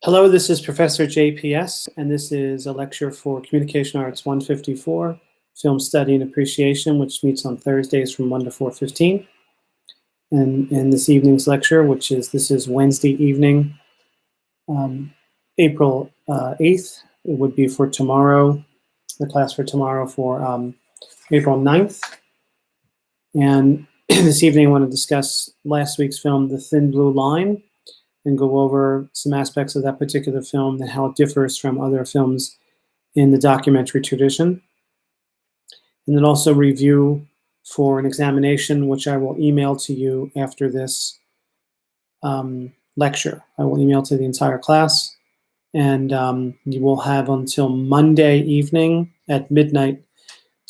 Hello, this is Professor JPS, and this is a lecture for Communication Arts 154, Film Study and Appreciation, which meets on Thursdays from 1 to 4:15. And in this evening's lecture, this is Wednesday evening, April 8th, it would be for tomorrow, the class for tomorrow for April 9th. And this evening I want to discuss last week's film, The Thin Blue Line, and go over some aspects of that particular film and how it differs from other films in the documentary tradition. And then also review for an examination, which I will email to you after this lecture. I will email to the entire class, and you will have until Monday evening at midnight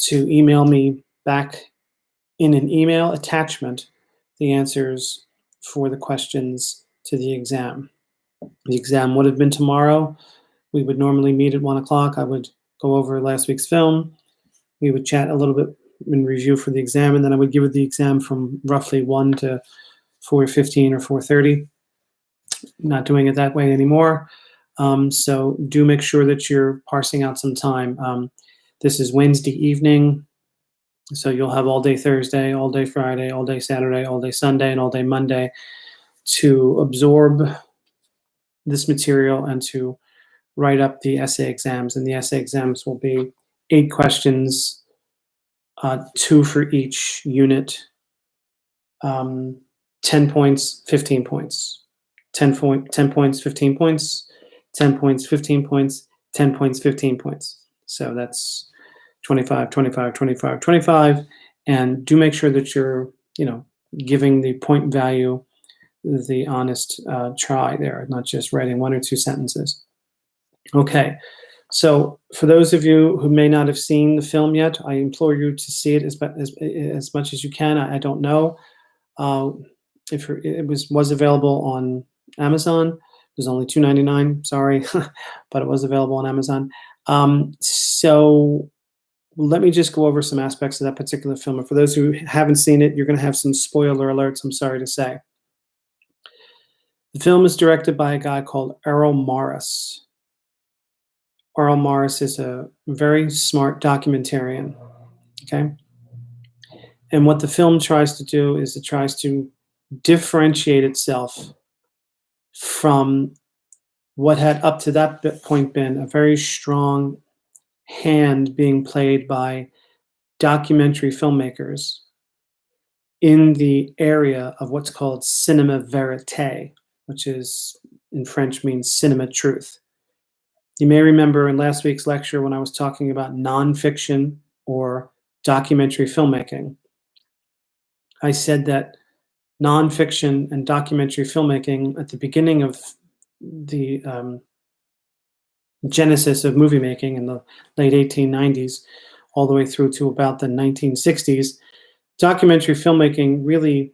to email me back in an email attachment the answers for the questions to the exam. The exam would have been tomorrow. We would normally meet at 1 o'clock. I would go over last week's film. We would chat a little bit in review for the exam, and then I would give it the exam from roughly 1 to 4:15 or 4:30. Not doing it that way anymore. So do make sure that you're parsing out some time. This is Wednesday evening, so you'll have all day Thursday, all day Friday, all day Saturday, all day Sunday, and all day Monday to absorb this material and to write up the essay exams. And the essay exams will be 8 questions, 2 for each unit, 10 points, 15 points, 10 points, 15 points, 10 points, 15 points, 10 points, 15 points. So that's 25, 25, 25, 25. And do make sure that you're, giving the point value the honest try there, not just writing 1 or 2 sentences. Okay, so for those of you who may not have seen the film yet, I implore you to see it as much as you can. I don't know if it was available on Amazon. It was only $2.99, sorry, but it was available on Amazon. So let me just go over some aspects of that particular film. And for those who haven't seen it, you're going to have some spoiler alerts, I'm sorry to say. The film is directed by a guy called Errol Morris. Errol Morris is a very smart documentarian, okay? And what the film tries to do is it tries to differentiate itself from what had up to that point been a very strong hand being played by documentary filmmakers in the area of what's called cinema verite, which is in French means cinema truth. You may remember in last week's lecture when I was talking about nonfiction or documentary filmmaking, I said that nonfiction and documentary filmmaking at the beginning of the genesis of movie making in the late 1890s, all the way through to about the 1960s, documentary filmmaking really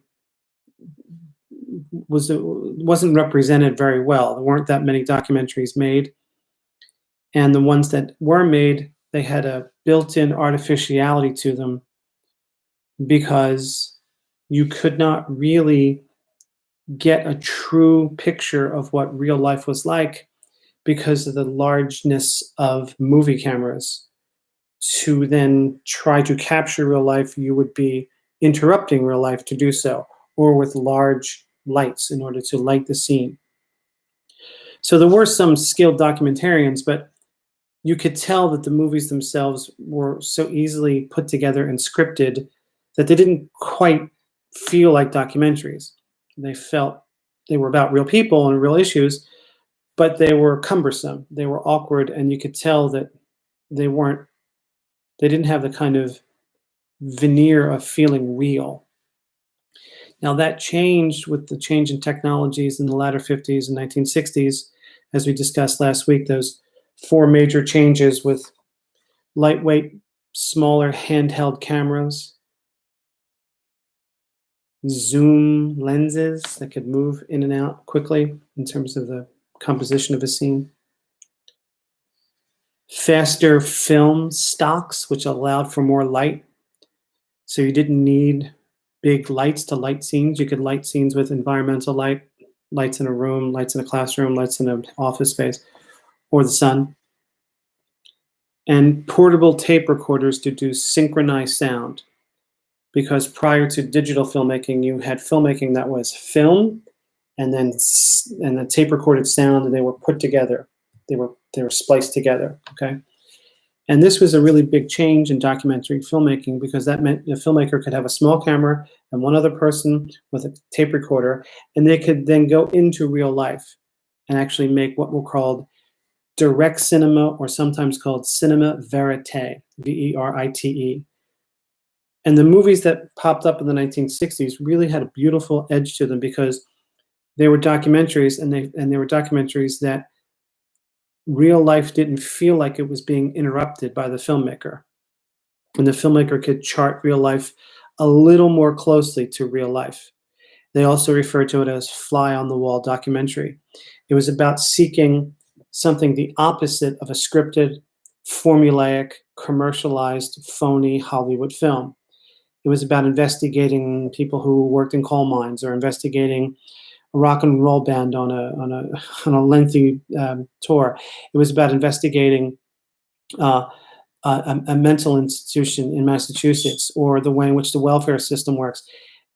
wasn't represented very well. There weren't that many documentaries made. And the ones that were made, they had a built-in artificiality to them because you could not really get a true picture of what real life was like because of the largeness of movie cameras. To then try to capture real life, you would be interrupting real life to do so, or with large lights in order to light the scene. So there were some skilled documentarians, but you could tell that the movies themselves were so easily put together and scripted that they didn't quite feel like documentaries. They felt they were about real people and real issues, but they were cumbersome, they were awkward, and you could tell that they didn't have the kind of veneer of feeling real. Now that changed with the change in technologies in the latter 50s and 1960s, as we discussed last week, those 4 major changes with lightweight, smaller handheld cameras, zoom lenses that could move in and out quickly in terms of the composition of a scene, faster film stocks, which allowed for more light. So you didn't need big lights to light scenes. You could light scenes with environmental light, lights in a room, lights in a classroom, lights in an office space, or the sun, and portable tape recorders to do synchronized sound. Because prior to digital filmmaking, you had filmmaking that was film and then the tape recorded sound, and they were put together. They were spliced together. Okay, and this was a really big change in documentary filmmaking, because that meant the filmmaker could have a small camera and one other person with a tape recorder, and they could then go into real life and actually make what were called direct cinema, or sometimes called cinema verite, verite. And the movies that popped up in the 1960s really had a beautiful edge to them, because they were documentaries, and they were documentaries that real life didn't feel like it was being interrupted by the filmmaker. And the filmmaker could chart real life a little more closely to real life. They also refer to it as fly on the wall documentary. It was about seeking something the opposite of a scripted, formulaic, commercialized, phony Hollywood film. It was about investigating people who worked in coal mines, or investigating a rock and roll band on a lengthy tour. It was about investigating a mental institution in Massachusetts, or the way in which the welfare system works.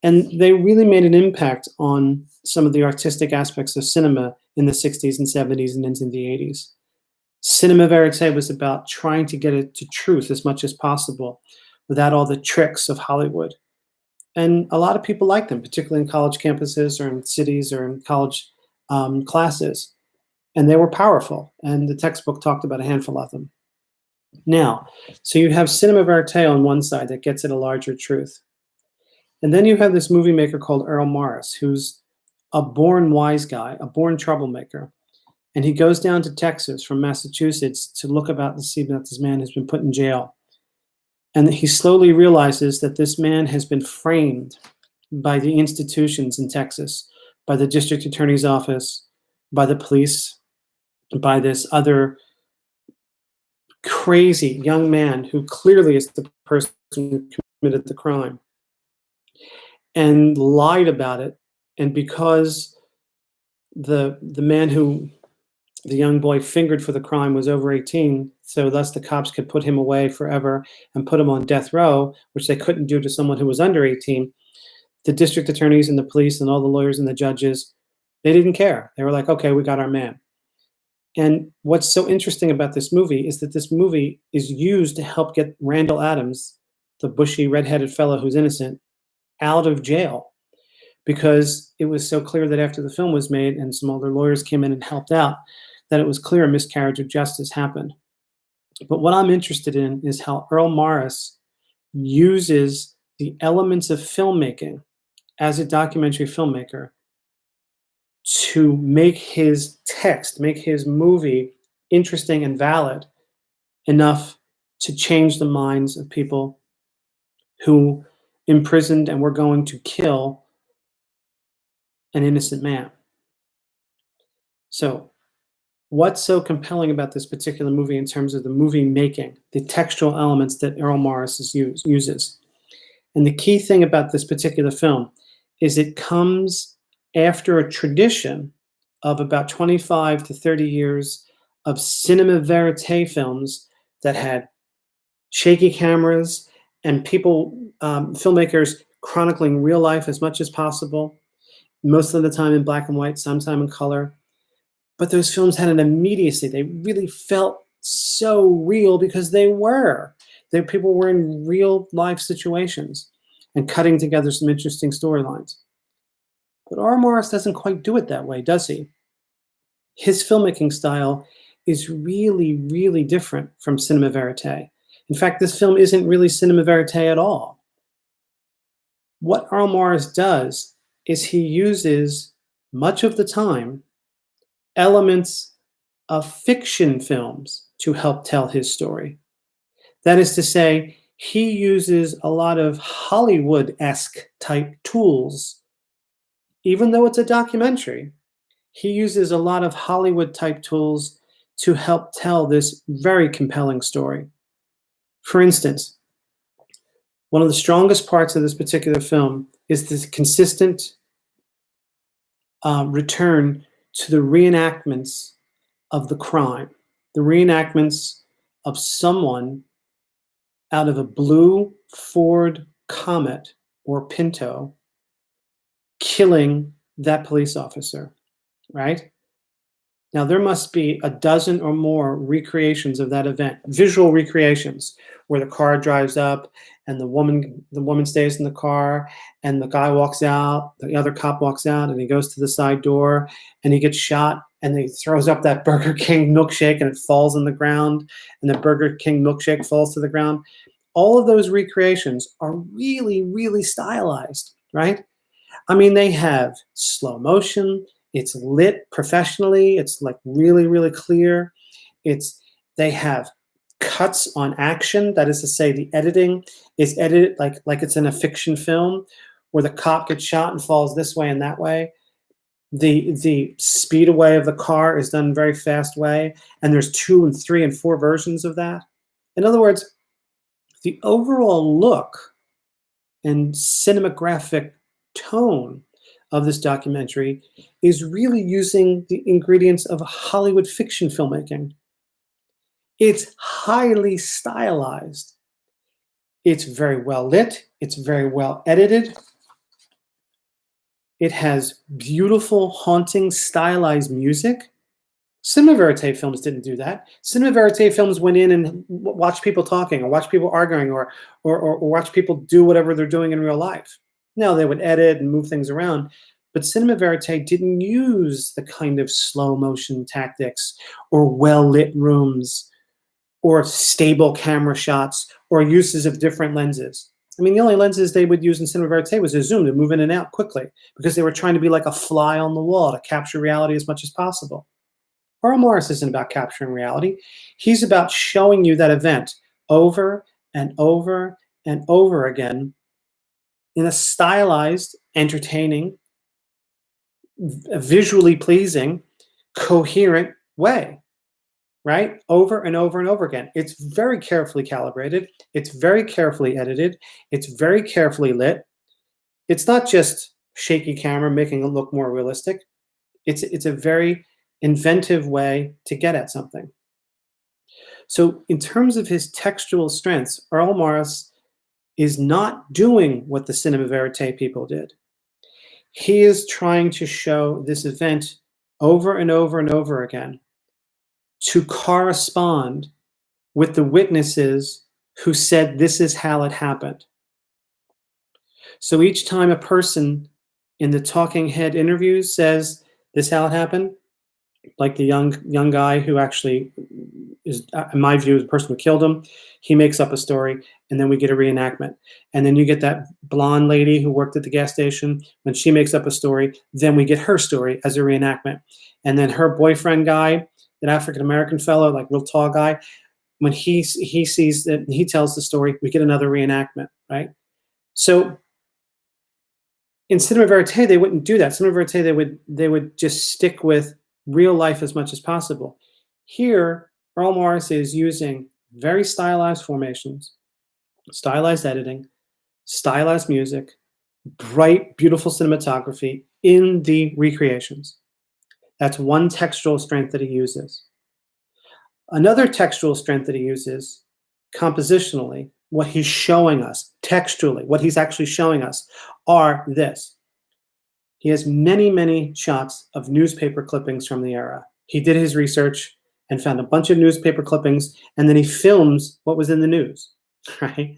And they really made an impact on some of the artistic aspects of cinema in the 60s and 70s and into the 80s. Cinema verite was about trying to get it to truth as much as possible without all the tricks of Hollywood. And a lot of people liked them, particularly in college campuses or in cities or in college classes. And they were powerful. And the textbook talked about a handful of them. Now, so you have cinema verite on one side that gets at a larger truth. And then you have this movie maker called Earl Morris, who's a born wise guy, a born troublemaker. And he goes down to Texas from Massachusetts to look about to see that this man has been put in jail. And he slowly realizes that this man has been framed by the institutions in Texas, by the district attorney's office, by the police, by this other crazy young man who clearly is the person who committed the crime, and lied about it. And because the man who the young boy fingered for the crime was over 18, so thus the cops could put him away forever and put him on death row, which they couldn't do to someone who was under 18. The district attorneys and the police and all the lawyers and the judges, they didn't care. They were like, okay, we got our man. And what's so interesting about this movie is that this movie is used to help get Randall Adams, the bushy, redheaded fellow who's innocent, out of jail, because it was so clear that after the film was made and some older lawyers came in and helped out, that it was clear a miscarriage of justice happened. But what I'm interested in is how Earl Morris uses the elements of filmmaking as a documentary filmmaker to make his text, make his movie interesting and valid enough to change the minds of people who imprisoned and were going to kill an innocent man. So, what's so compelling about this particular movie in terms of the movie making, the textual elements that Earl Morris uses? And the key thing about this particular film is it comes after a tradition of about 25 to 30 years of cinema verite films that had shaky cameras and people, filmmakers chronicling real life as much as possible, most of the time in black and white, sometime in color. But those films had an immediacy. They really felt so real because they were. People were in real life situations and cutting together some interesting storylines. But R. Morris doesn't quite do it that way, does he? His filmmaking style is really, really different from cinema verite. In fact, this film isn't really cinema verite at all. What Earl Morris does is he uses, much of the time, elements of fiction films to help tell his story. That is to say, he uses a lot of Hollywood-esque type tools. Even though it's a documentary, he uses a lot of Hollywood type tools to help tell this very compelling story. For instance, one of the strongest parts of this particular film is this consistent return to the reenactments of the crime, the reenactments of someone out of a blue Ford Comet or Pinto killing that police officer, right? Now, there must be a dozen or more recreations of that event, visual recreations, where the car drives up and the woman stays in the car and the guy walks out, the other cop walks out and he goes to the side door and he gets shot and he throws up that Burger King milkshake and it falls on the ground and the Burger King milkshake falls to the ground. All of those recreations are really, really stylized, right? I mean, they have slow motion. It's lit professionally. It's like really, really clear. They have cuts on action. That is to say, the editing is edited like it's in a fiction film, where the cop gets shot and falls this way and that way. The speed away of the car is done in a very fast way, and there's 2 and 3 and 4 versions of that. In other words, the overall look and cinematographic tone of this documentary is really using the ingredients of Hollywood fiction filmmaking. It's highly stylized. It's very well lit. It's very well edited. It has beautiful, haunting, stylized music. Cinema verite films didn't do that. Cinema verite films went in and watched people talking or watched people arguing or watch people do whatever they're doing in real life. Now, they would edit and move things around, but cinema verite didn't use the kind of slow motion tactics or well-lit rooms or stable camera shots or uses of different lenses. I mean, the only lenses they would use in cinema verite was a zoom to move in and out quickly because they were trying to be like a fly on the wall to capture reality as much as possible. Earl Morris isn't about capturing reality. He's about showing you that event over and over and over again in a stylized, entertaining, visually pleasing, coherent way, right? Over and over and over again. It's very carefully calibrated. It's very carefully edited. It's very carefully lit. It's not just shaky camera making it look more realistic. It's a very inventive way to get at something. So in terms of his textual strengths, Earl Morris is not doing what the cinema verite people did. He is trying to show this event over and over and over again to correspond with the witnesses who said this is how it happened. So each time a person in the talking head interviews says this is how it happened, like the young guy who actually is, in my view, the person who killed him, he makes up a story, and then we get a reenactment. And then you get that blonde lady who worked at the gas station. When she makes up a story, then we get her story as a reenactment. And then her boyfriend guy, that African-American fellow, like real tall guy, when he sees that, he tells the story, we get another reenactment, right? So in cinema verite, they wouldn't do that. Cinema verite, they would just stick with real life as much as possible. Here, Earl Morris is using very stylized formations, stylized editing, stylized music, bright, beautiful cinematography in the recreations. That's one textual strength that he uses. Another textual strength that he uses, compositionally, what he's showing us, textually, what he's actually showing us, are this. He has many, many shots of newspaper clippings from the era. He did his research and found a bunch of newspaper clippings, and then he films what was in the news, right?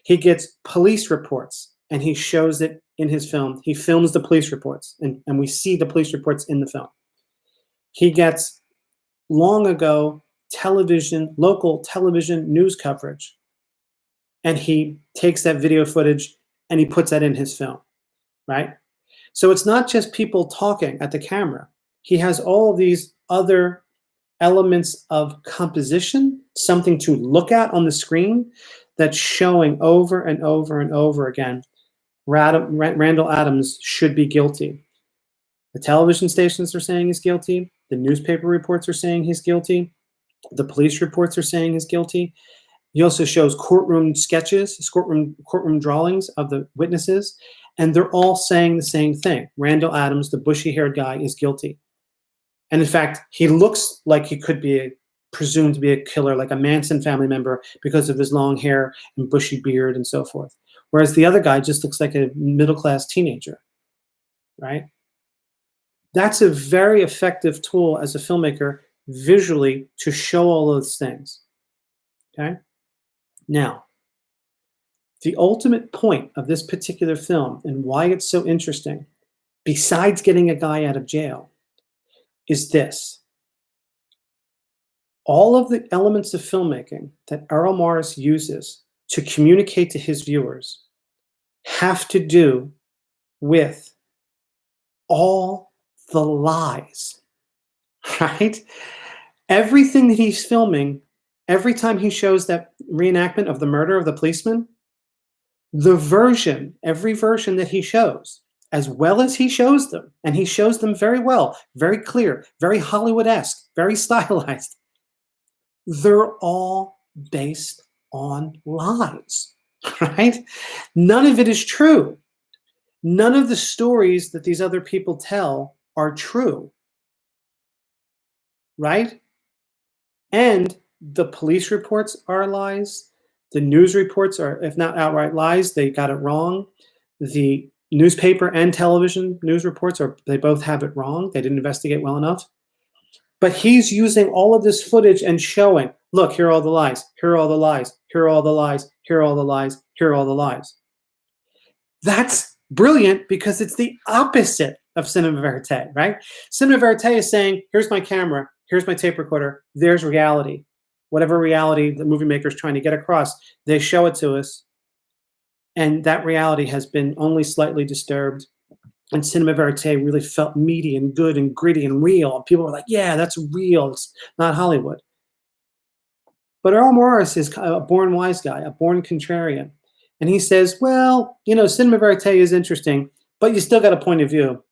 He gets police reports, and he shows it in his film. He films the police reports, and we see the police reports in the film. He gets long ago local television news coverage, and he takes that video footage and he puts that in his film, right? So it's not just people talking at the camera. He has all of these other elements of composition, something to look at on the screen that's showing over and over and over again, Randall Adams should be guilty. The television stations are saying he's guilty. The newspaper reports are saying he's guilty. The police reports are saying he's guilty. He also shows courtroom sketches, courtroom drawings of the witnesses, And they're all saying the same thing. Randall Adams, the bushy-haired guy, is guilty. And in fact, he looks like he could be presumed to be a killer, like a Manson family member, because of his long hair and bushy beard and so forth. Whereas the other guy just looks like a middle-class teenager, right? That's a very effective tool as a filmmaker visually to show all those things, okay? Now, the ultimate point of this particular film and why it's so interesting, besides getting a guy out of jail, is this. All of the elements of filmmaking that Errol Morris uses to communicate to his viewers have to do with all the lies, right? Everything that he's filming, every time he shows that reenactment of the murder of the policeman, every version that he shows, as well as he shows them, and he shows them very well, very clear, very Hollywood-esque, very stylized, they're all based on lies, right? None of it is true. None of the stories that these other people tell are true, right? And the police reports are lies. The news reports are, if not outright lies, they got it wrong. The newspaper and television news reports they both have it wrong. They didn't investigate well enough. But he's using all of this footage and showing, look, here are all the lies, here are all the lies, here are all the lies, here are all the lies, here are all the lies. That's brilliant because it's the opposite of cinema verite, right? Cinema verite is saying, here's my camera, here's my tape recorder, there's reality. Whatever reality the movie maker is trying to get across, they show it to us. And that reality has been only slightly disturbed. And cinema verite really felt meaty and good and gritty and real. And people were like, yeah, that's real. It's not Hollywood. But Errol Morris is a born wise guy, a born contrarian. And he says, well, you know, cinema verite is interesting, but you still got a point of view.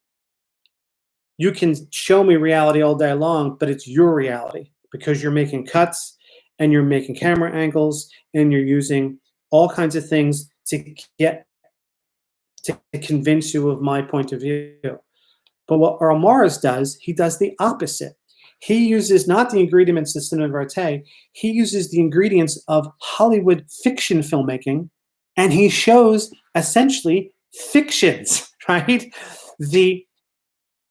You can show me reality all day long, but it's your reality because you're making cuts and you're making camera angles and you're using all kinds of things to convince you of my point of view. But what Errol Morris does, he does the opposite. He uses not the ingredients of cinema verite, he uses the ingredients of Hollywood fiction filmmaking, and he shows essentially fictions, right? The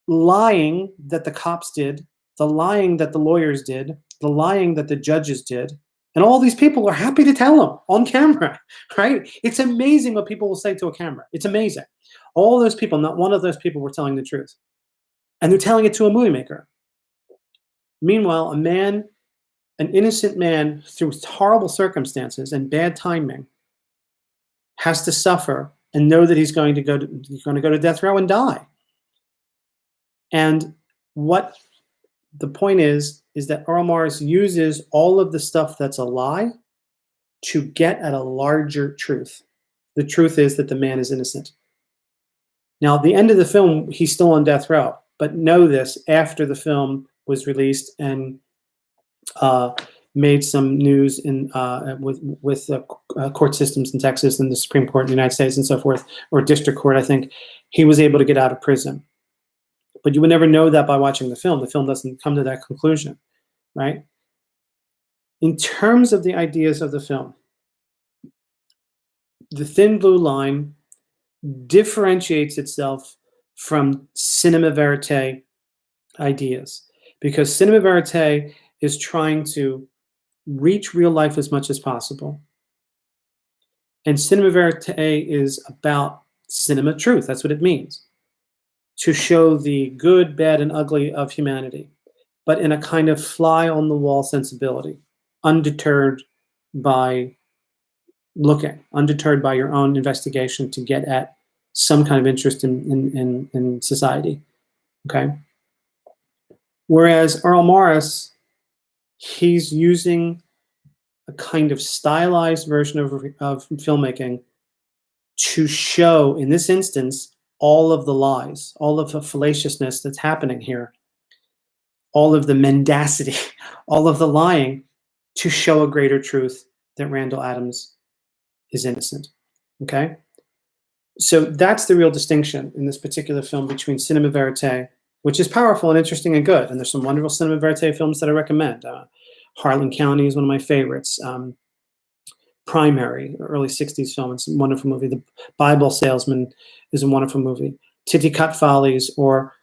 lying that the cops did, the lying that the lawyers did, the lying that the judges did, and all these people are happy to tell them on camera, right? It's amazing what people will say to a camera. It's amazing. All those people, not one of those people were telling the truth. And they're telling it to a movie maker. Meanwhile, an innocent man through horrible circumstances and bad timing has to suffer and know that he's going to go to death row and die. And what the point is that Errol Morris uses all of the stuff that's a lie to get at a larger truth. The truth is that the man is innocent. Now, at the end of the film, he's still on death row. But know this, after the film was released and made some news with court systems in Texas and the Supreme Court in the United States and so forth, or district court, I think, he was able to get out of prison. But you would never know that by watching the film. The film doesn't come to that conclusion, right? In terms of the ideas of the film, The Thin Blue Line differentiates itself from cinema verite ideas, because cinema verite is trying to reach real life as much as possible. And cinema verite is about cinema truth. That's what it means. To show the good, bad, and ugly of humanity, but in a kind of fly-on-the-wall sensibility, undeterred by looking, undeterred by your own investigation to get at some kind of interest in society, okay? Whereas Errol Morris, he's using a kind of stylized version of filmmaking to show, in this instance, all of the lies, all of the fallaciousness that's happening here, all of the mendacity, all of the lying, to show a greater truth that Randall Adams is innocent, okay? So that's the real distinction in this particular film between cinema verite, which is powerful and interesting and good. And there's some wonderful cinema verite films that I recommend. Harlan County is one of my favorites. Primary, early 60s film, it's a wonderful movie. The Bible Salesman is a wonderful movie. Titicut Follies, or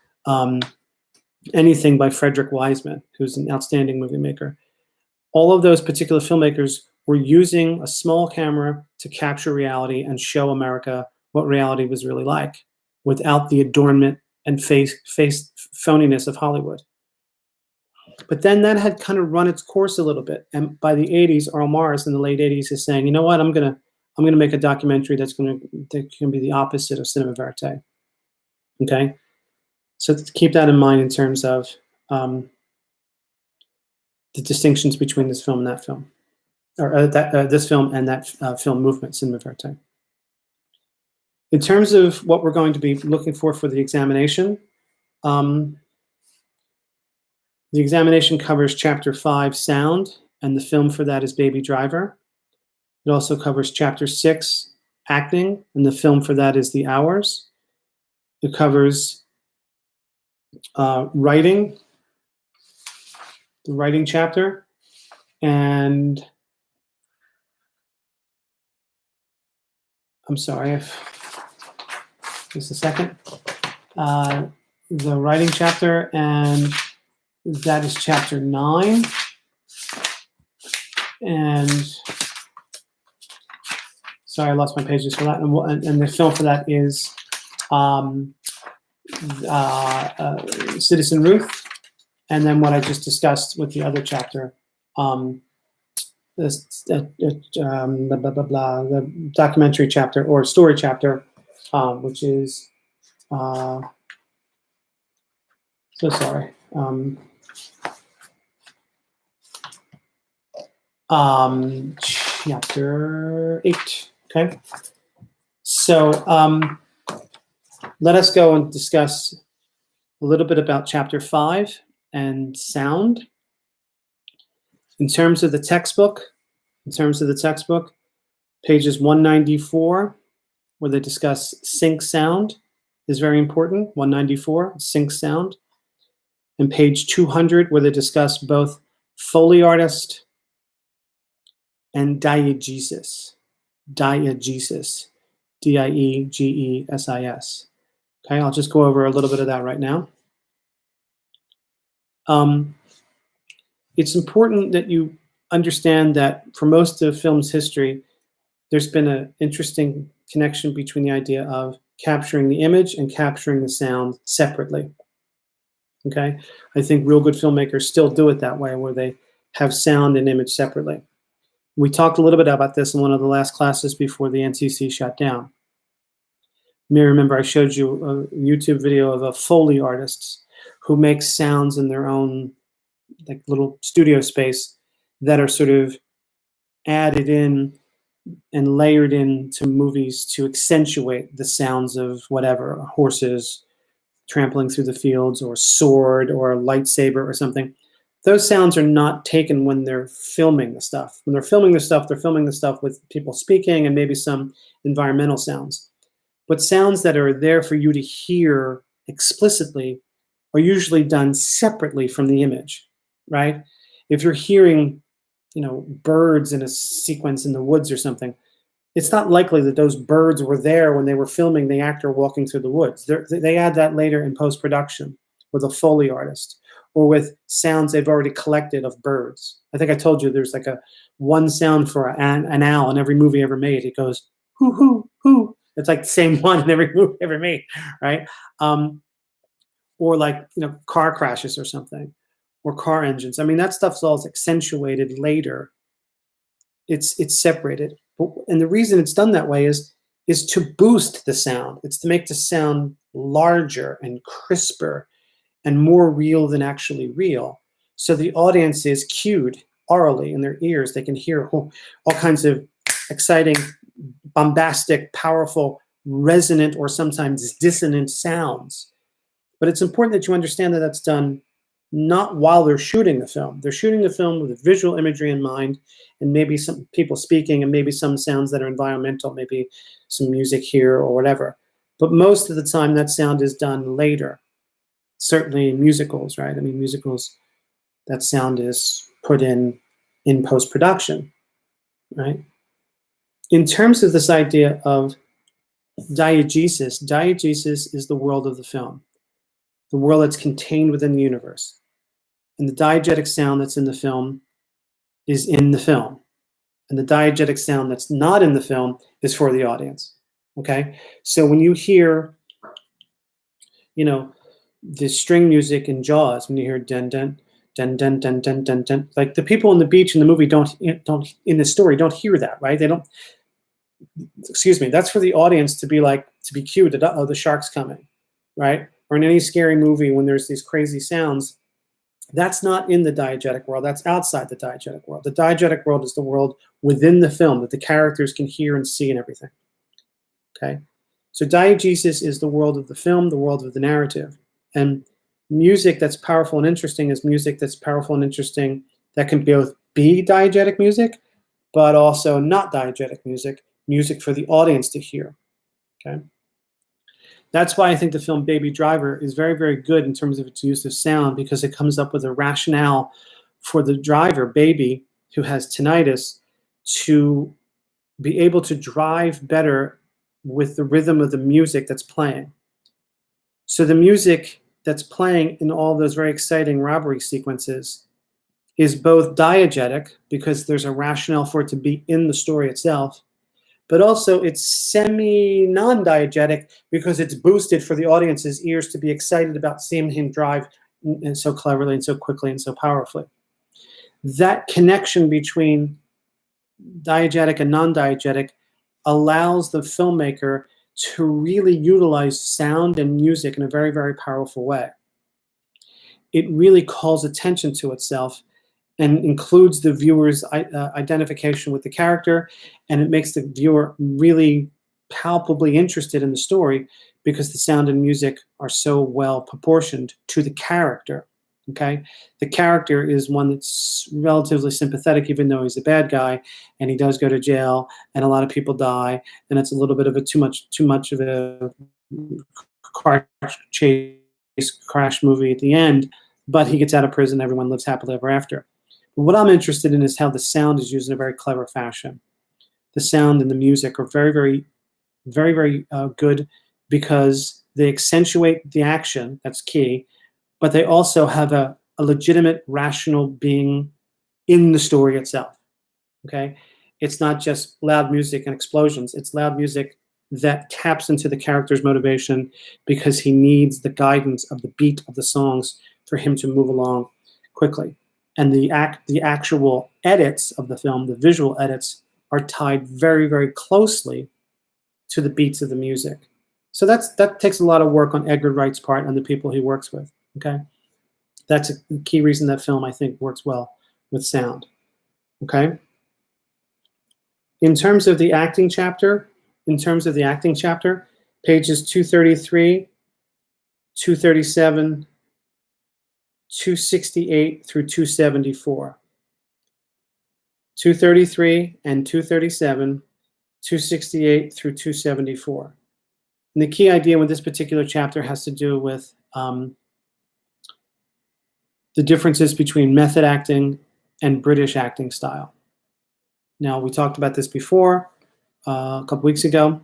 anything by Frederick Wiseman, who's an outstanding movie maker. All of those particular filmmakers were using a small camera to capture reality and show America what reality was really like without the adornment and face phoniness of Hollywood. But then that had kind of run its course a little bit. And by the 80s, Earl Morris in the late 80s is saying, you know what, I'm gonna make a documentary that can be the opposite of cinema verite. Okay? So keep that in mind in terms of the distinctions between this film and that film, or this film and that film movement, cinema verite. In terms of what we're going to be looking for the examination, the examination covers Chapter 5, Sound, and the film for that is Baby Driver. It also covers Chapter 6, Acting, and the film for that is The Hours. It covers writing, the writing chapter, and I'm sorry, just a second. The writing chapter, and that is Chapter 9. And sorry, I lost my pages for that. And the film for that is Citizen Ruth. And then what I just discussed with the other chapter, the documentary chapter or story chapter, which is, so sorry. Chapter 8. Okay. So let us go and discuss a little bit about Chapter 5 and sound. In terms of the textbook, pages 194, where they discuss sync sound, is very important. 194, sync sound. And page 200, where they discuss both Foley artist and diegesis. Diegesis. Diegesis. Okay, I'll just go over a little bit of that right now. It's important that you understand that for most of film's history, there's been an interesting connection between the idea of capturing the image and capturing the sound separately. Okay, I think real good filmmakers still do it that way, where they have sound and image separately. We talked a little bit about this in one of the last classes before the NCC shut down. You may remember I showed you a YouTube video of a Foley artist who makes sounds in their own like little studio space that are sort of added in and layered into movies to accentuate the sounds of whatever, horses trampling through the fields, or sword, or a lightsaber, or something. Those sounds are not taken when they're filming the stuff. When they're filming the stuff with people speaking and maybe some environmental sounds. But sounds that are there for you to hear explicitly are usually done separately from the image, right? If you're hearing, birds in a sequence in the woods or something, it's not likely that those birds were there when they were filming the actor walking through the woods. They add that later in post-production with a Foley artist, or with sounds they've already collected of birds. I think I told you there's like one sound for an owl in every movie ever made. It goes, hoo, hoo, hoo. It's like the same one in every movie ever made, right? Or like, car crashes or something, or car engines. I mean, that stuff's all accentuated later. It's separated. And the reason it's done that way is to boost the sound. It's to make the sound larger and crisper and more real than actually real. So the audience is cued orally in their ears. They can hear all kinds of exciting, bombastic, powerful, resonant, or sometimes dissonant sounds. But it's important that you understand that that's done not while they're shooting the film. They're shooting the film with visual imagery in mind, and maybe some people speaking, and maybe some sounds that are environmental, maybe some music here or whatever. But most of the time, that sound is done later. Certainly in musicals, right? I mean, musicals, that sound is put in post-production, right? In terms of this idea of diegesis, diegesis is the world of the film, the world that's contained within the universe. And the diegetic sound that's in the film is in the film. And the diegetic sound that's not in the film is for the audience, okay? So when you hear, you know, the string music in Jaws, when you hear dun dun dun dun dun dun dun dun, like the people on the beach in the movie don't in the story don't hear that, right? They don't. Excuse me. That's for the audience to be like, to be cued. Oh, the shark's coming, right? Or in any scary movie when there's these crazy sounds, that's not in the diegetic world. That's outside the diegetic world. The diegetic world is the world within the film that the characters can hear and see and everything. Okay, so diegesis is the world of the film, the world of the narrative. And music that's powerful and interesting is music that's powerful and interesting that can both be diegetic music, but also not diegetic music, music for the audience to hear. Okay, that's why I think the film Baby Driver is very, very good in terms of its use of sound, because it comes up with a rationale for the driver, Baby, who has tinnitus, to be able to drive better with the rhythm of the music that's playing. So the music that's playing in all those very exciting robbery sequences is both diegetic, because there's a rationale for it to be in the story itself, but also it's semi-non-diegetic because it's boosted for the audience's ears to be excited about seeing him drive and so cleverly and so quickly and so powerfully. That connection between diegetic and non-diegetic allows the filmmaker to really utilize sound and music in a very, very powerful way. It really calls attention to itself and includes the viewer's identification with the character, and it makes the viewer really palpably interested in the story because the sound and music are so well proportioned to the character. Okay, the character is one that's relatively sympathetic, even though he's a bad guy, and he does go to jail, and a lot of people die, and it's a little bit of a too much of a car chase crash movie at the end. But he gets out of prison, everyone lives happily ever after. But what I'm interested in is how the sound is used in a very clever fashion. The sound and the music are very, very, very, very good because they accentuate the action. That's key. But they also have a legitimate, rational being in the story itself. Okay, it's not just loud music and explosions. It's loud music that taps into the character's motivation because he needs the guidance of the beat of the songs for him to move along quickly. And the actual edits of the film, the visual edits, are tied very, very closely to the beats of the music. So that takes a lot of work on Edgar Wright's part and the people he works with. Okay, that's a key reason that film, I think, works well with sound. Okay. In terms of the acting chapter, pages 233, 237, 268 through 274. 233 and 237, 268 through 274. And the key idea with this particular chapter has to do with the differences between method acting and British acting style. Now, we talked about this before a couple weeks ago.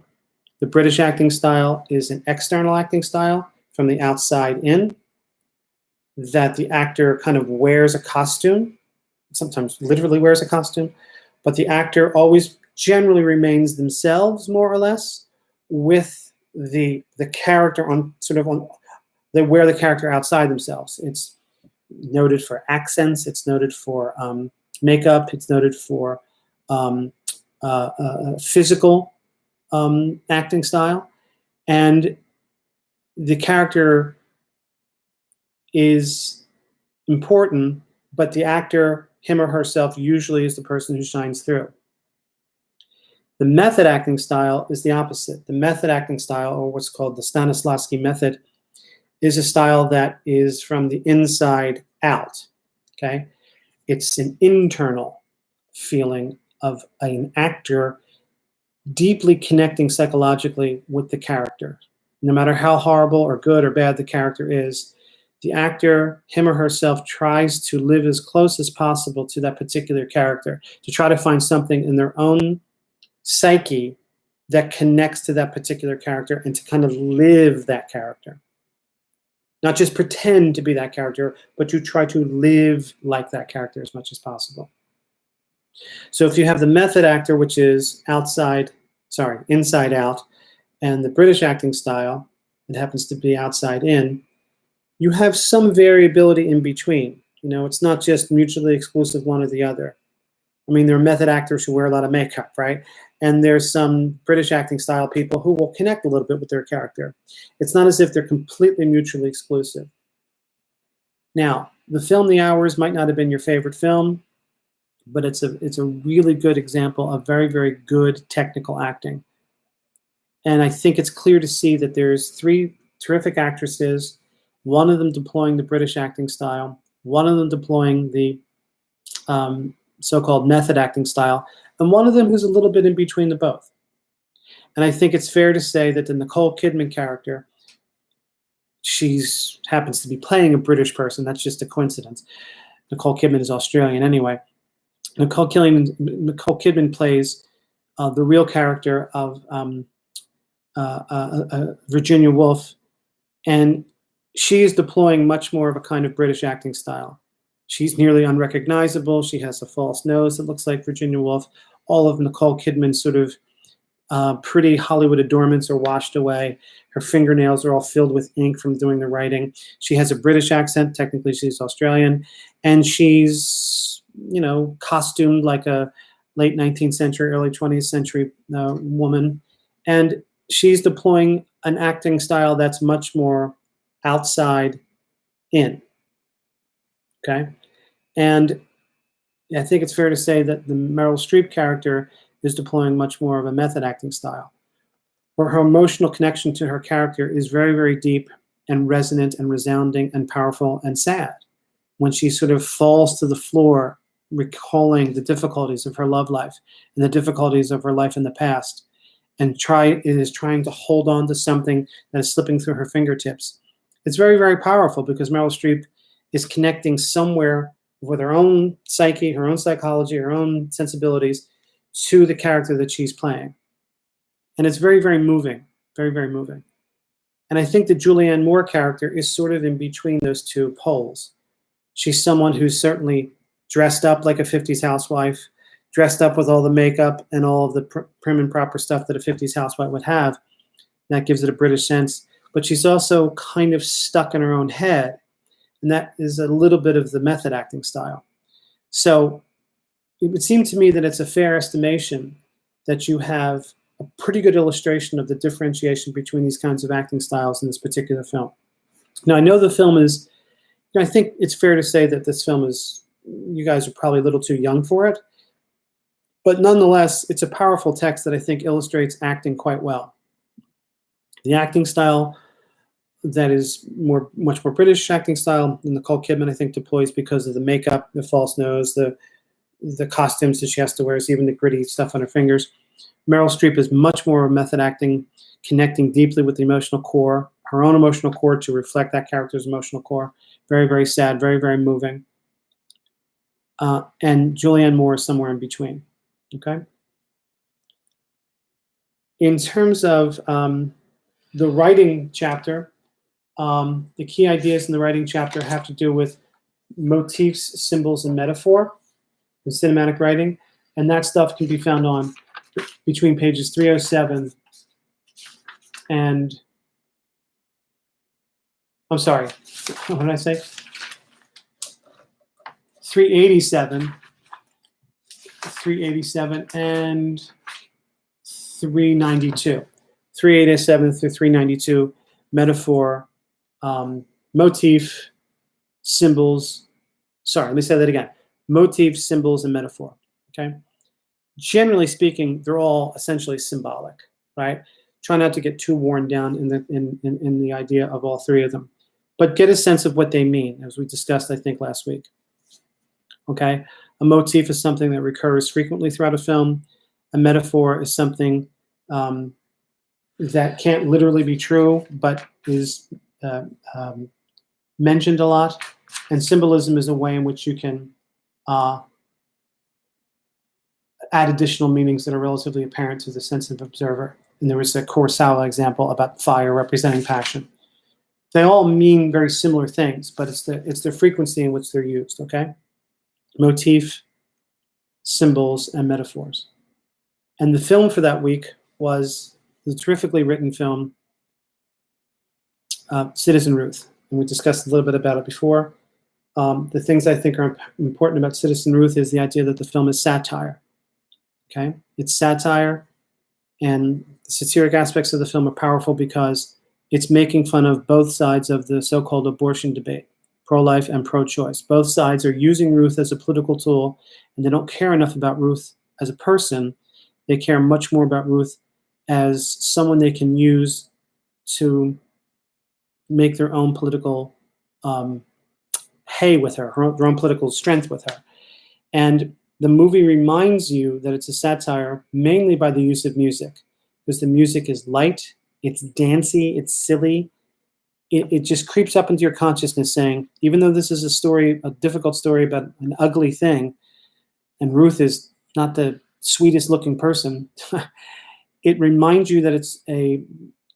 The British acting style is an external acting style from the outside in, that the actor kind of wears a costume, sometimes literally wears a costume, but the actor always generally remains themselves, more or less, with the character on they wear the character outside themselves. It's noted for accents, it's noted for makeup, it's noted for physical acting style, and the character is important, but the actor, him or herself, usually is the person who shines through. The method acting style is the opposite. The method acting style, or what's called the Stanislavski method, is a style that is from the inside out. Okay, it's an internal feeling of an actor deeply connecting psychologically with the character. No matter how horrible or good or bad the character is, the actor, him or herself, tries to live as close as possible to that particular character, to try to find something in their own psyche that connects to that particular character and to kind of live that character. Not just pretend to be that character, but to try to live like that character as much as possible. So if you have the method actor, which is inside out, and the British acting style, it happens to be outside in, you have some variability in between. It's not just mutually exclusive one or the other. I mean, there are method actors who wear a lot of makeup, right? And there's some British acting style people who will connect a little bit with their character. It's not as if they're completely mutually exclusive. Now, the film The Hours might not have been your favorite film, but it's a really good example of very, very good technical acting. And I think it's clear to see that there's 3 terrific actresses, one of them deploying the British acting style, one of them deploying the so-called method acting style, and one of them who's a little bit in between the both. And I think it's fair to say that the Nicole Kidman character, she happens to be playing a British person. That's just a coincidence. Nicole Kidman is Australian anyway. Nicole Kidman plays the real character of Virginia Woolf, and she is deploying much more of a kind of British acting style. She's nearly unrecognizable. She has a false nose that looks like Virginia Woolf. All of Nicole Kidman's sort of pretty Hollywood adornments are washed away. Her fingernails are all filled with ink from doing the writing. She has a British accent. Technically, she's Australian. And she's, costumed like a late 19th century, early 20th century woman. And she's deploying an acting style that's much more outside in. Okay? And I think it's fair to say that the Meryl Streep character is deploying much more of a method acting style, where her emotional connection to her character is very, very deep and resonant and resounding and powerful and sad. When she sort of falls to the floor, recalling the difficulties of her love life and the difficulties of her life in the past, and is trying to hold on to something that is slipping through her fingertips. It's very, very powerful because Meryl Streep is connecting somewhere with her own psyche, her own psychology, her own sensibilities to the character that she's playing. And it's very, very moving, very, very moving. And I think the Julianne Moore character is sort of in between those 2 poles. She's someone who's certainly dressed up like a 50s housewife, dressed up with all the makeup and all of the prim and proper stuff that a 50s housewife would have. That gives it a British sense. But she's also kind of stuck in her own head. And that is a little bit of the method acting style. So it would seem to me that it's a fair estimation that you have a pretty good illustration of the differentiation between these kinds of acting styles in this particular film. Now, I know the film is, I think it's fair to say that this film is, you guys are probably a little too young for it. But nonetheless, it's a powerful text that I think illustrates acting quite well. The acting style that is much more British acting style than Nicole Kidman, I think, deploys because of the makeup, the false nose, the costumes that she has to wear, even the gritty stuff on her fingers. Meryl Streep is much more method acting, connecting deeply with the emotional core, her own emotional core to reflect that character's emotional core. Very, very sad, very, very moving. And Julianne Moore is somewhere in between. Okay. In terms of the writing chapter, the key ideas in the writing chapter have to do with motifs, symbols, and metaphor in cinematic writing. And that stuff can be found on between pages 307 and, I'm sorry, what did I say? 387 and 392. 387 through 392, metaphor, motif, symbols. Sorry, let me say that again. Motif, symbols, and metaphor. Okay. Generally speaking, they're all essentially symbolic, right? Try not to get too worn down in the idea of all 3 of them. but get a sense of what they mean, as we discussed, I think, last week. Okay? A motif is something that recurs frequently throughout a film. A metaphor is something that can't literally be true, but is uh, um, mentioned a lot. And symbolism is a way in which you can add additional meanings that are relatively apparent to the sensitive observer. And there was a Kurosawa example about fire representing passion. They all mean very similar things, but it's the frequency in which they're used, okay? Motif, symbols, and metaphors. And the film for that week was the terrifically written film, Citizen Ruth. And we discussed a little bit about it before. The things I think are important about Citizen Ruth is the idea that the film is satire. Okay? It's satire, and the satiric aspects of the film are powerful because it's making fun of both sides of the so-called abortion debate, pro-life and pro-choice. Both sides are using Ruth as a political tool, and they don't care enough about Ruth as a person. They care much more about Ruth as someone they can use to make their own political hay with her, their own political strength with her. And the movie reminds you that it's a satire mainly by the use of music, because the music is light, it's dancey, it's silly. It just creeps up into your consciousness saying, even though this is a story, a difficult story about an ugly thing, and Ruth is not the sweetest looking person, it reminds you that it's a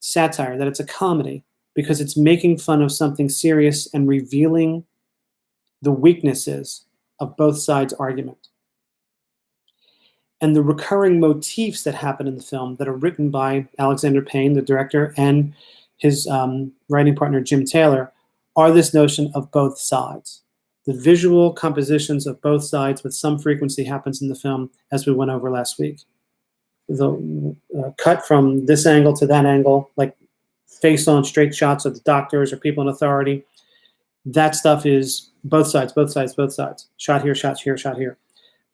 satire, that it's a comedy, because it's making fun of something serious and revealing the weaknesses of both sides' argument. And the recurring motifs that happen in the film that are written by Alexander Payne, the director, and his writing partner, Jim Taylor, are this notion of both sides. The visual compositions of both sides with some frequency happens in the film, as we went over last week. The cut from this angle to that angle, like face-on straight shots of the doctors or people in authority, that stuff is both sides, both sides, both sides. Shot here, shot here, shot here.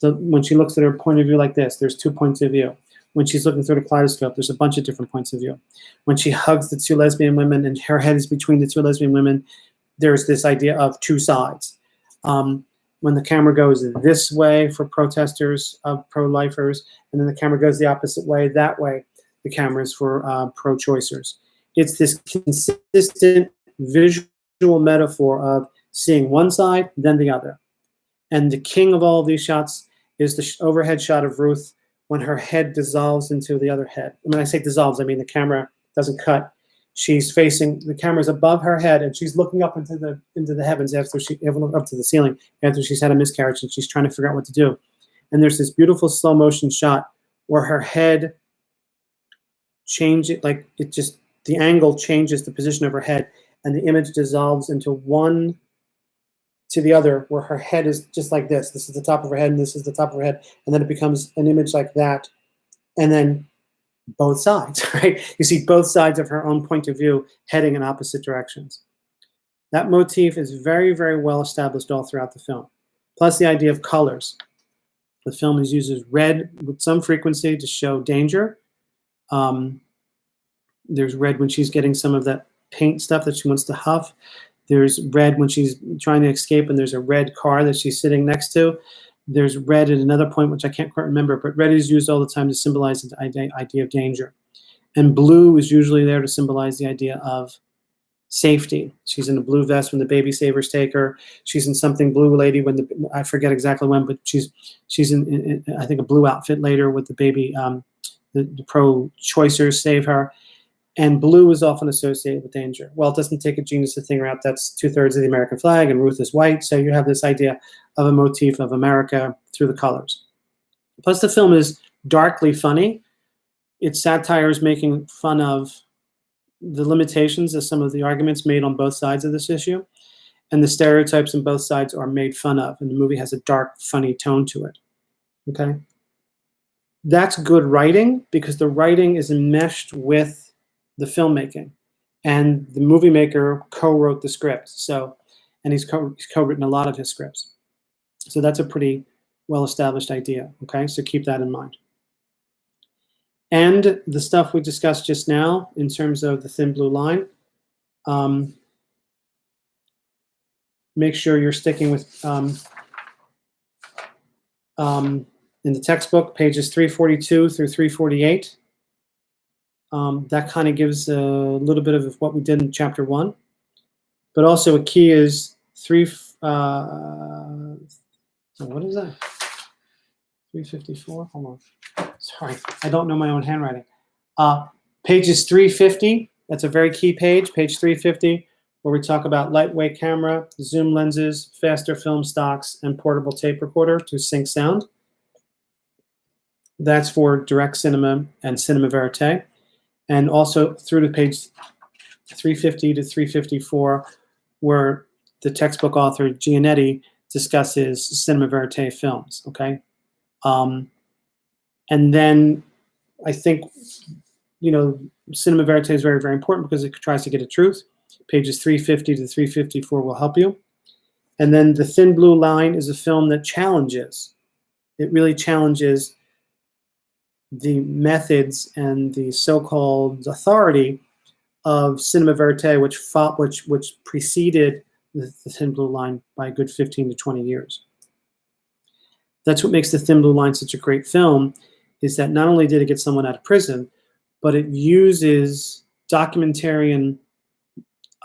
When she looks at her point of view like this, there's 2 points of view. When she's looking through the kaleidoscope, there's a bunch of different points of view. When she hugs the 2 lesbian women and her head is between the 2 lesbian women, there's this idea of 2 sides. When the camera goes this way for protesters of pro-lifers, and then the camera goes the opposite way, that way, the camera is for pro-choicers. It's this consistent visual metaphor of seeing one side, then the other. And the king of all of these shots is the overhead shot of Ruth when her head dissolves into the other head. And when I say dissolves, I mean the camera doesn't cut. She's facing, the camera's above her head, and she's looking up into the heavens up to the ceiling after she's had a miscarriage, and she's trying to figure out what to do. And there's this beautiful slow motion shot where her head changes, like it just, the angle changes the position of her head, and the image dissolves into one to the other, where her head is just like this. This is the top of her head, and this is the top of her head, and then it becomes an image like that, and then both sides, right? You see both sides of her own point of view heading in opposite directions. That motif is very, very well established all throughout the film. Plus the idea of colors. The film uses red with some frequency to show danger. There's red when she's getting some of that paint stuff that she wants to huff. There's red when she's trying to escape, and there's a red car that she's sitting next to. There's red at another point, which I can't quite remember, but red is used all the time to symbolize the idea of danger. And blue is usually there to symbolize the idea of safety. She's in a blue vest when the baby savers take her. She's in something blue lady when I forget exactly when, but she's in I think a blue outfit later with the baby, the pro-choicers save her. And blue is often associated with danger. Well, it doesn't take a genius to figure out that's 2/3 of the American flag, and Ruth is white, so you have this idea of a motif of America through the colors. Plus, the film is darkly funny. Its satire is making fun of the limitations of some of the arguments made on both sides of this issue, and the stereotypes on both sides are made fun of, and the movie has a dark, funny tone to it. Okay? That's good writing, because the writing is enmeshed with the filmmaking, and the movie maker co-wrote the script. So, and he's co-written a lot of his scripts. So that's a pretty well-established idea. Okay, so keep that in mind. And the stuff we discussed just now in terms of the thin blue line, make sure you're sticking with in the textbook, pages 342 through 348. That kind of gives a little bit of what we did in chapter 1. But also a key is what is that? 354? Hold on. Sorry, I don't know my own handwriting. Pages 350, that's a very key page 350, where we talk about lightweight camera, zoom lenses, faster film stocks, and portable tape recorder to sync sound. That's for direct cinema and cinema verite. And also through to page 350 to 354, where the textbook author Giannetti discusses cinema verite films, okay? And then I think, cinema verite is very, very important because it tries to get at truth. Pages 350 to 354 will help you. And then The Thin Blue Line is a film that challenges. It really challenges the methods and the so-called authority of cinema verite, which preceded the Thin Blue Line by a good 15 to 20 years. That's what makes The Thin Blue Line such a great film, is that not only did it get someone out of prison, but it uses documentarian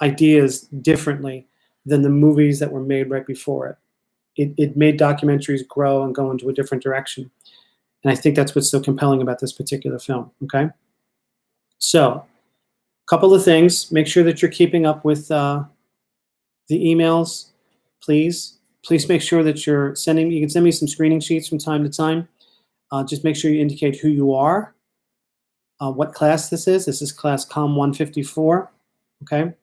ideas differently than the movies that were made right before it. It made documentaries grow and go into a different direction. And I think that's what's so compelling about this particular film, okay? So, a couple of things. Make sure that you're keeping up with the emails, please. Please make sure that you can send me some screening sheets from time to time. Just make sure you indicate who you are, what class this is. This is class COM 154, okay?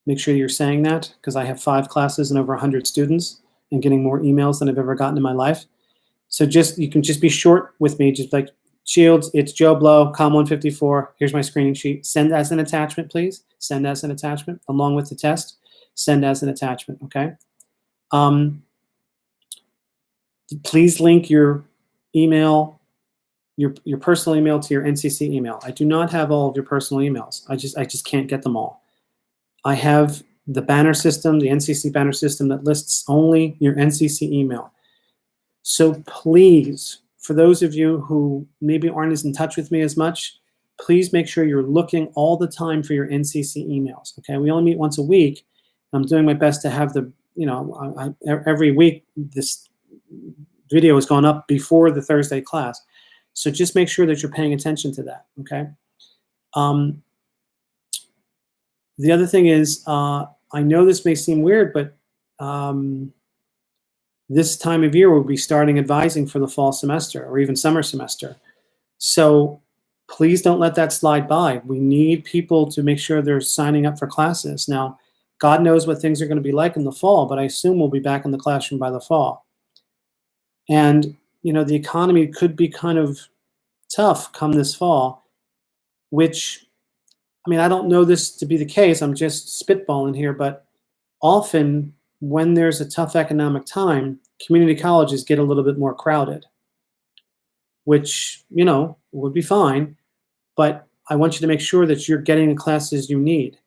Make sure you're saying that, because I have 5 classes and over 100 students and getting more emails than I've ever gotten in my life. So you can just be short with me, just like, Shields, it's Joe Blow, COM 154, here's my screening sheet. Send as an attachment, please. Send as an attachment, along with the test. Send as an attachment, okay? Please link your email, your personal email to your NCC email. I do not have all of your personal emails. I just can't get them all. I have the banner system, the NCC banner system, that lists only your NCC email. So please, for those of you who maybe aren't as in touch with me as much, please make sure you're looking all the time for your NCC emails, okay? We only meet once a week. I'm doing my best to have every week this video has gone up before the Thursday class. So just make sure that you're paying attention to that, okay? The other thing is, I know this may seem weird, but this time of year we'll be starting advising for the fall semester or even summer semester. So please don't let that slide by. We need people to make sure they're signing up for classes. Now, God knows what things are going to be like in the fall, but I assume we'll be back in the classroom by the fall. And, the economy could be kind of tough come this fall, which, I don't know this to be the case. I'm just spitballing here, but often when there's a tough economic time, community colleges get a little bit more crowded, which, would be fine, but I want you to make sure that you're getting the classes you need.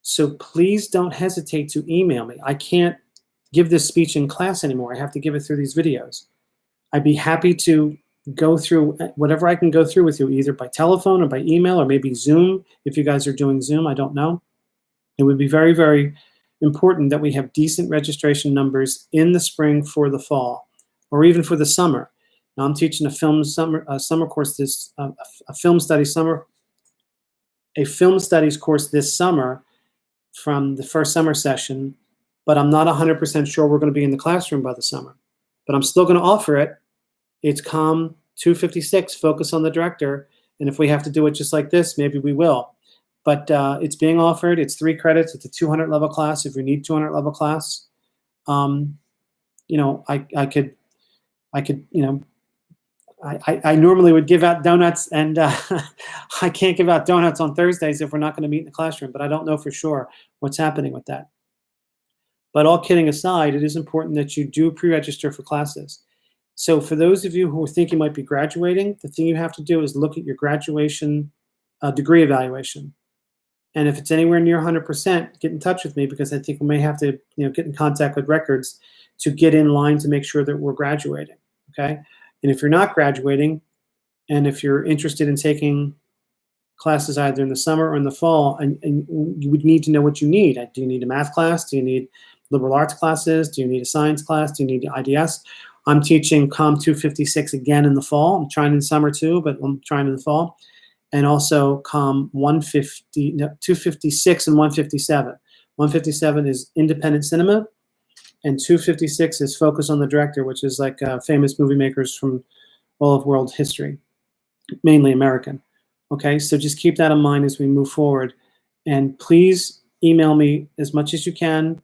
So please don't hesitate to email me. I can't give this speech in class anymore. I have to give it through these videos. I'd be happy to go through whatever I can go through with you, either by telephone or by email or maybe Zoom. If you guys are doing Zoom, I don't know. It would be very, very important that we have decent registration numbers in the spring for the fall, or even for the summer. Now I'm teaching a film course a film studies course this summer from the first summer session, but I'm not 100% sure we're going to be in the classroom by the summer. But I'm still going to offer it. It's COM 256, focus on the director, and if we have to do it just like this, maybe we will. But it's being offered. It's 3 credits. It's a 200 level class. If you need 200 level class, I normally would give out donuts, and I can't give out donuts on Thursdays if we're not going to meet in the classroom. But I don't know for sure what's happening with that. But all kidding aside, it is important that you do pre-register for classes. So for those of you who think you might be graduating, the thing you have to do is look at your graduation degree evaluation. And if it's anywhere near 100%, get in touch with me, because I think we may have to, get in contact with records to get in line to make sure that we're graduating. Okay. And if you're not graduating, and if you're interested in taking classes either in the summer or in the fall, and you would need to know what you need. Do you need a math class? Do you need liberal arts classes? Do you need a science class? Do you need IDS? I'm teaching COM 256 again in the fall. I'm trying in summer too, but I'm trying in the fall. And also COM 256 and 157. 157 is independent cinema, and 256 is focus on the director, which is like famous movie makers from all of world history, mainly American. Okay, so just keep that in mind as we move forward. And please email me as much as you can,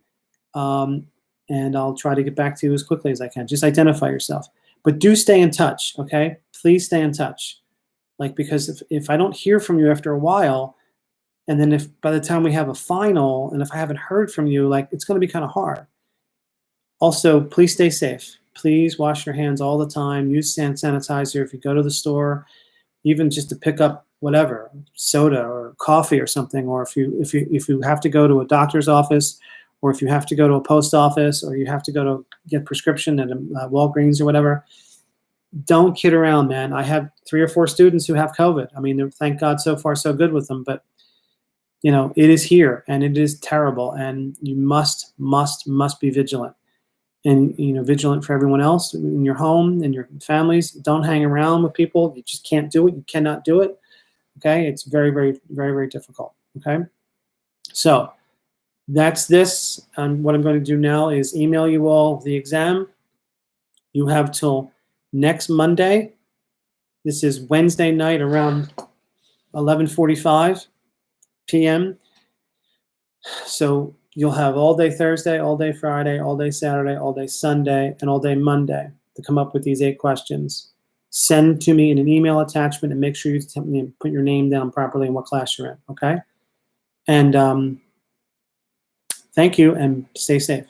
and I'll try to get back to you as quickly as I can. Just identify yourself. But do stay in touch, okay? Please stay in touch. Because if I don't hear from you after a while, and then if by the time we have a final, and if I haven't heard from you, it's going to be kind of hard. Also, please stay safe. Please wash your hands all the time. Use hand sanitizer if you go to the store, even just to pick up whatever, soda or coffee or something, or if you have to go to a doctor's office, or if you have to go to a post office, or you have to go to get prescription at Walgreens or whatever, don't kid around, man. I have 3 or 4 students who have COVID. I mean, thank God so far so good with them, but it is here and it is terrible, and you must be vigilant. And vigilant for everyone else in your home and your families. Don't hang around with people. You just can't do it. You cannot do it. Okay, it's very, very, very, very difficult. Okay, so that's this. And what I'm going to do now is email you all the exam. You have till next Monday. This is Wednesday night around 11:45 p.m. So you'll have all day Thursday, all day Friday, all day Saturday, all day Sunday, and all day Monday to come up with these 8 questions. Send to me in an email attachment, and make sure you put your name down properly and what class you're in, okay? And thank you, and stay safe.